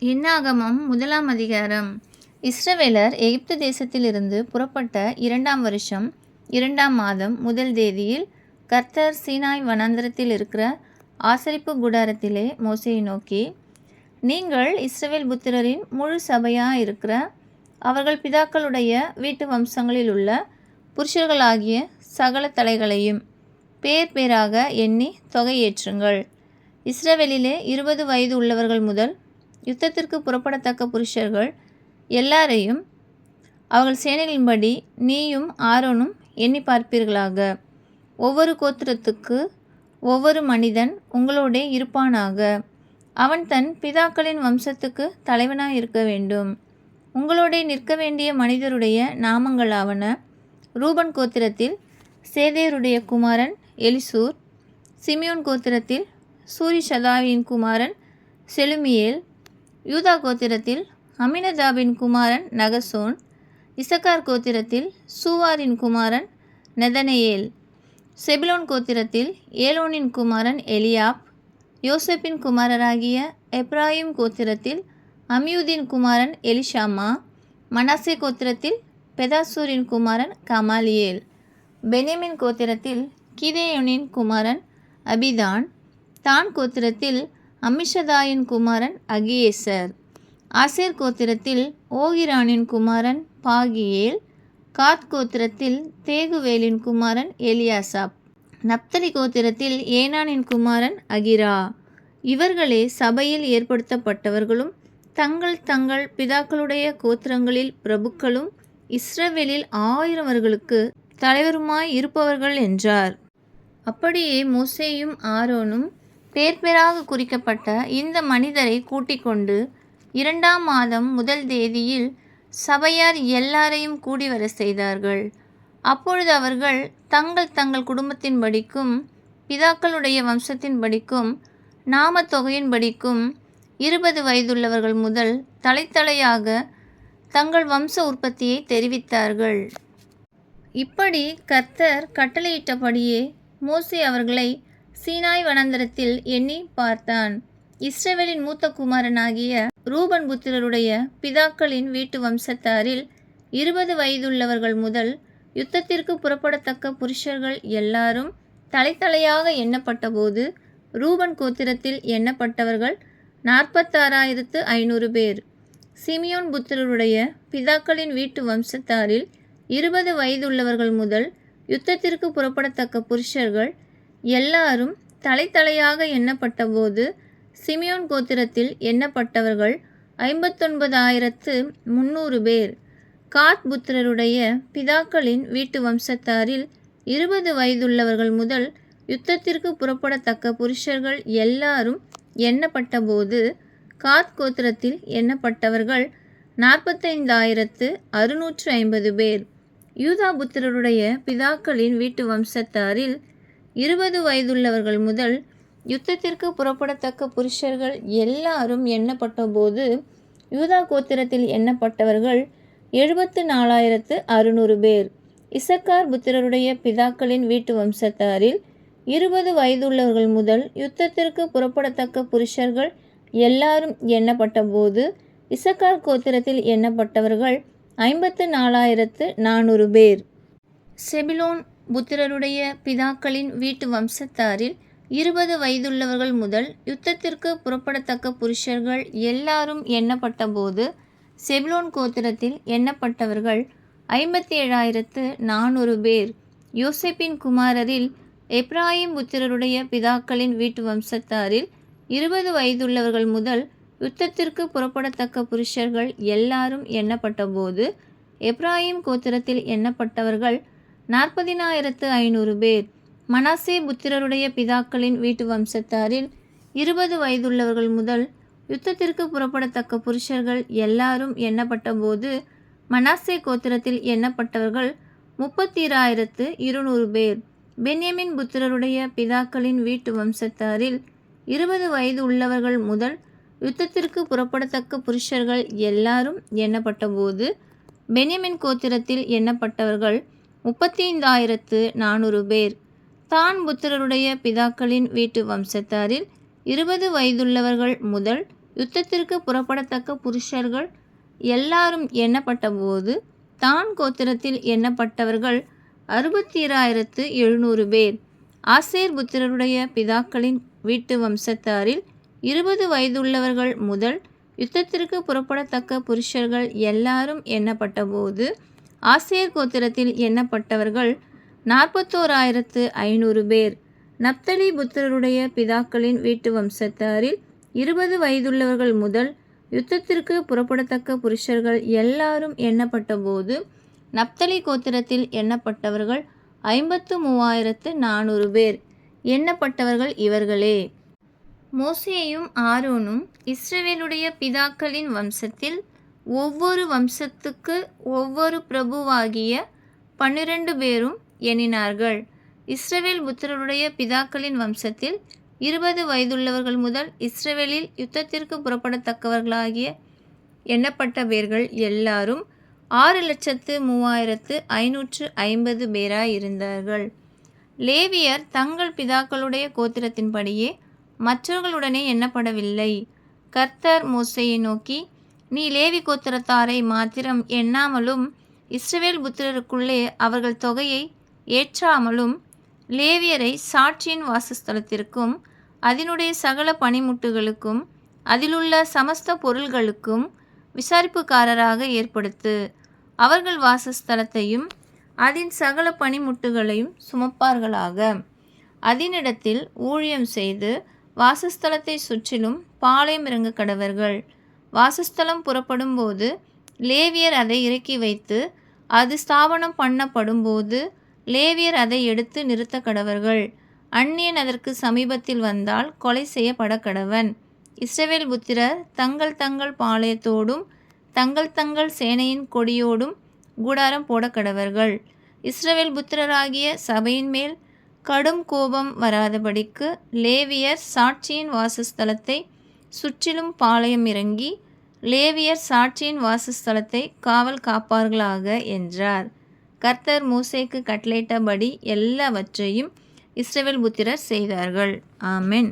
என்னாகமம் 1ஆம் அதிகாரம். இஸ்ரவேலர் எகிப்து தேசத்திலிருந்து புறப்பட்ட 2ஆம் வருஷம் 2ஆம் மாதம் 1 தேதியில் கர்த்தர் சீனாய் வனாந்தரத்தில் இருக்கிற ஆசரிப்பு கூடாரத்திலே மோசேயை நோக்கி, நீங்கள் இஸ்ரவேல் புத்திரரின் முழு சபையாக இருக்கிற அவர்கள் பிதாக்களுடைய வீட்டு வம்சங்களில் உள்ள புருஷர்களாகிய சகல தலைகளையும் பேர் பேராக எண்ணி தொகையேற்றுங்கள். இஸ்ரவேலிலே 20 வயது உள்ளவர்கள் முதல் யுத்தத்திற்கு புறப்படத்தக்க புருஷர்கள் எல்லாரையும் அவர்கள் சேனைகளின்படி நீயும் ஆரோனும் எண்ணி பார்ப்பீர்களாக. ஒவ்வொரு கோத்திரத்துக்கு ஒவ்வொரு மனிதன் உங்களோடே இருப்பானாக. அவன் தன் பிதாக்களின் வம்சத்துக்கு தலைவனாக இருக்க வேண்டும். உங்களோடே நிற்க வேண்டிய மனிதருடைய நாமங்களாவன: ரூபன் கோத்திரத்தில் சேதேருடைய குமாரன் எலிசூர், சிமியோன் கோத்திரத்தில் சூரிஷதாவின் குமாரன் செலுமியேல், யூதா கோத்திரத்தில் அமினதாபின் குமாரன் நகசோன், இசக்கார் கோத்திரத்தில் சூவாரின் குமாரன் நெதனெயேல், செபுலோன் கோத்திரத்தில் ஏலோனின் குமாரன் எலியாப், யோசேப்பின் குமாரராகிய எப்ராயிம் கோத்திரத்தில் அமியூதின் குமாரன் எலிஷாமா, மனாசே கோத்திரத்தில் பெதாசூரின் குமாரன் கமாலியேல், பென்யமின் கோத்திரத்தில் கிதேயோனின் குமாரன் அபிதான், தான் கோத்திரத்தில் அம்மிஷதாயின் குமாரன் அகியேசர், ஆசேர் கோத்திரத்தில் ஓகிரானின் குமாரன் பாகியேல், காத் கோத்திரத்தில் தேகுவேலின் குமாரன் எலியாசாப், நப்தலி கோத்திரத்தில் ஏனானின் குமாரன் அகிரா. இவர்களே சபையில் ஏற்படுத்தப்பட்டவர்களும் தங்கள் தங்கள் பிதாக்களுடைய கோத்திரங்களில் பிரபுக்களும் இஸ்ரவேலில் 1000 வருகளுக்கு தலைவருமாய் இருப்பவர்கள் என்றார். அப்படியே மோசேயும் ஆரோனும் பேர் பேராக குறிக்கப்பட்ட இந்த மனிதரை கூட்டிக் கொண்டு 2ஆம் மாதம் 1 தேதியில் சபையார் எல்லாரையும் கூடிவர செய்தார்கள். அப்பொழுது அவர்கள் தங்கள் தங்கள் குடும்பத்தின்படிக்கும் பிதாக்களுடைய வம்சத்தின்படிக்கும் நாமத்தொகையின்படிக்கும் 20 வயதுள்ளவர்கள் முதல் தலைத்தலையாக தங்கள் வம்ச உற்பத்தியை தெரிவித்தார்கள். இப்படி கர்த்தர் கட்டளையிட்டபடியே மோசே அவர்களை சீனாய் வனாந்தரத்தில் எண்ணி பார்த்தான். இஸ்ரவேலின் மூத்த குமாரனாகிய ரூபன் புத்திரருடைய பிதாக்களின் வீட்டு வம்சத்தாரில் 20 வயதுள்ளவர்கள் முதல் யுத்தத்திற்கு புறப்படத்தக்க புருஷர்கள் எல்லாரும் தலைத்தலையாக எண்ணப்பட்டபோது ரூபன் கோத்திரத்தில் எண்ணப்பட்டவர்கள் 46,500 பேர். சிமியோன் புத்திரருடைய பிதாக்களின் வீட்டு வம்சத்தாரில் 20 வயதுள்ளவர்கள் முதல் யுத்தத்திற்கு புறப்படத்தக்க புருஷர்கள் எல்லாரும் தலைத்தலையாக எண்ணப்பட்டபோது சிமியோன் கோத்திரத்தில் எண்ணப்பட்டவர்கள் 59,300 பேர். காத் புத்திரருடைய பிதாக்களின் வீட்டு வம்சத்தாரில் 20 வயதுள்ளவர்கள் முதல் யுத்தத்திற்கு புறப்படத்தக்க புருஷர்கள் எல்லாரும் எண்ணப்பட்டபோது காத் கோத்திரத்தில் எண்ணப்பட்டவர்கள் 45,650 பேர். யூதா புத்திரருடைய பிதாக்களின் வீட்டு வம்சத்தாரில் 20 வயதுள்ளவர்கள் முதல் யுத்தத்திற்கு புறப்படத்தக்க புருஷர்கள் எல்லாரும் எண்ணப்பட்டபோது யூதா கோத்திரத்தில் எண்ணப்பட்டவர்கள் 74,600 பேர். இசக்கார் புத்திரருடைய பிதாக்களின் வீட்டு வம்சத்தாரில் 20 வயதுள்ளவர்கள் முதல் யுத்தத்திற்கு புறப்படத்தக்க புருஷர்கள் எல்லாரும் எண்ணப்பட்டபோது இசக்கார் கோத்திரத்தில் எண்ணப்பட்டவர்கள் 54,400 பேர். செபுலோன் புத்திரருடைய பிதாக்களின் வீட்டு வம்சத்தாரில் 20 வயதுள்ளவர்கள் முதல் யுத்தத்திற்கு புறப்படத்தக்க புருஷர்கள் எல்லாரும் எண்ணப்பட்டபோது செபுலோன் கோத்திரத்தில் எண்ணப்பட்டவர்கள் 57,400 பேர். யோசேப்பின் குமாரரில் எப்ராயிம் புத்திரருடைய பிதாக்களின் வீட்டு வம்சத்தாரில் 20 வயதுள்ளவர்கள் முதல் யுத்தத்திற்கு புறப்படத்தக்க புருஷர்கள் எல்லாரும் எண்ணப்பட்டபோது எப்ராயிம் கோத்திரத்தில் எண்ணப்பட்டவர்கள் 40,500 பேர். மனாசே புத்திரருடைய பிதாக்களின் வீட்டு வம்சத்தாரில் 20 வயதுள்ளவர்கள் முதல் யுத்தத்திற்கு புறப்படத்தக்க புருஷர்கள் எல்லாரும் எண்ணப்பட்டபோது மனாசே கோத்திரத்தில் எண்ணப்பட்டவர்கள் 32,200 பேர். பென்யமின் புத்திரருடைய பிதாக்களின் வீட்டு வம்சத்தாரில் 20 வயது உள்ளவர்கள் முதல் யுத்தத்திற்கு புறப்படத்தக்க புருஷர்கள் எல்லாரும் எண்ணப்பட்டபோது பென்யமின் கோத்திரத்தில் எண்ணப்பட்டவர்கள் 35,400 பேர். தான் புத்திரருடைய பிதாக்களின் வீட்டு வம்சத்தாரில் 20 வயதுள்ளவர்கள் முதல் யுத்தத்திற்கு புறப்படத்தக்க புருஷர்கள் எல்லாரும் எண்ணப்பட்டபோது தான் கோத்திரத்தில் எண்ணப்பட்டவர்கள் 62700 பேர். ஆசேர் புத்திரருடைய பிதாக்களின் வீட்டு வம்சத்தாரில் 20 வயதுள்ளவர்கள் முதல் யுத்தத்திற்கு புறப்படத்தக்க புருஷர்கள் எல்லாரும் எண்ணப்பட்டபோது ஆசேர் கோத்திரத்தில் எண்ணப்பட்டவர்கள் 41500 பேர். நப்தலி புத்திரருடைய பிதாக்களின் வீட்டு வம்சத்தாரில் 20 வயதுள்ளவர்கள் முதல் யுத்தத்திற்கு புறப்படத்தக்க புருஷர்கள் எல்லாரும் எண்ணப்பட்டபோது நப்தலி கோத்திரத்தில் எண்ணப்பட்டவர்கள் 53400 பேர். எண்ணப்பட்டவர்கள் இவர்களே: மோசேயும் ஆரோனும் இஸ்ரவேலுடைய பிதாக்களின் வம்சத்தில் ஒவ்வொரு வம்சத்துக்கு ஒவ்வொரு பிரபுவாகிய 12 பேரும் எண்ணினார்கள். இஸ்ரவேல் புத்திரருடைய பிதாக்களின் வம்சத்தில் 20 வயதுள்ளவர்கள் முதல் இஸ்ரவேலில் யுத்தத்திற்கு புறப்படத்தக்கவர்களாகிய எண்ணப்பட்ட பேர்கள் எல்லாரும் 6,35,550 பேராயிருந்தார்கள். லேவியர் தங்கள் பிதாக்களுடைய கோத்திரத்தின்படியே மற்றவர்களுடனே எண்ணப்படவில்லை. கர்த்தர் மோசேயை நோக்கி, நீ லேவி கோத்திரத்தாரை மாத்திரம் எண்ணாமலும் இஸ்ரவேல் புத்திரருக்குள்ளே அவர்கள் தொகையை ஏற்றாமலும் லேவியரை சாட்சியின் வாசஸ்தலத்திற்கும் அதனுடைய சகல பணிமுட்டுகளுக்கும் அதிலுள்ள சமஸ்த பொருள்களுக்கும் விசாரிப்புக்காரராக ஏற்படுத்து. அவர்கள் வாசஸ்தலத்தையும் அதன் சகல பணிமுட்டுகளையும் சுமப்பார்களாக. அதனிடத்தில் ஊழியம் செய்து வாசஸ்தலத்தை சுற்றிலும் பாளையம் இறங்க கடவர்கள். வாசஸ்தலம் புறப்படும் போது லேவியர் அதை இறக்கி வைத்து அது ஸ்தாபனம் பண்ணப்படும்போது லேவியர் அதை எடுத்து நிறுத்த கடவர்கள். அந்நியன் அதற்கு சமீபத்தில் வந்தால் கொலை செய்யப்பட கடவன். இஸ்ரவேல் புத்திரர் தங்கள் தங்கள் பாளையத்தோடும் தங்கள் தங்கள் சேனையின் கொடியோடும் கூடாரம் போட கடவர்கள். இஸ்ரவேல் புத்திரராகிய சபையின் மேல் கடும் கோபம் வராதபடிக்கு லேவியர் சாட்சியின் வாசஸ்தலத்தை சுற்றிலும் பாளையம் இறங்கி லேவியர் சாட்சியின் வாசஸ்தலத்தை காவல் காப்பார்களாக என்றார். கர்த்தர் மோசேக்கு கட்டளையிட்டபடி எல்லாவற்றையும் இஸ்ரவேல் புத்திரர் செய்தார்கள். ஆமென்.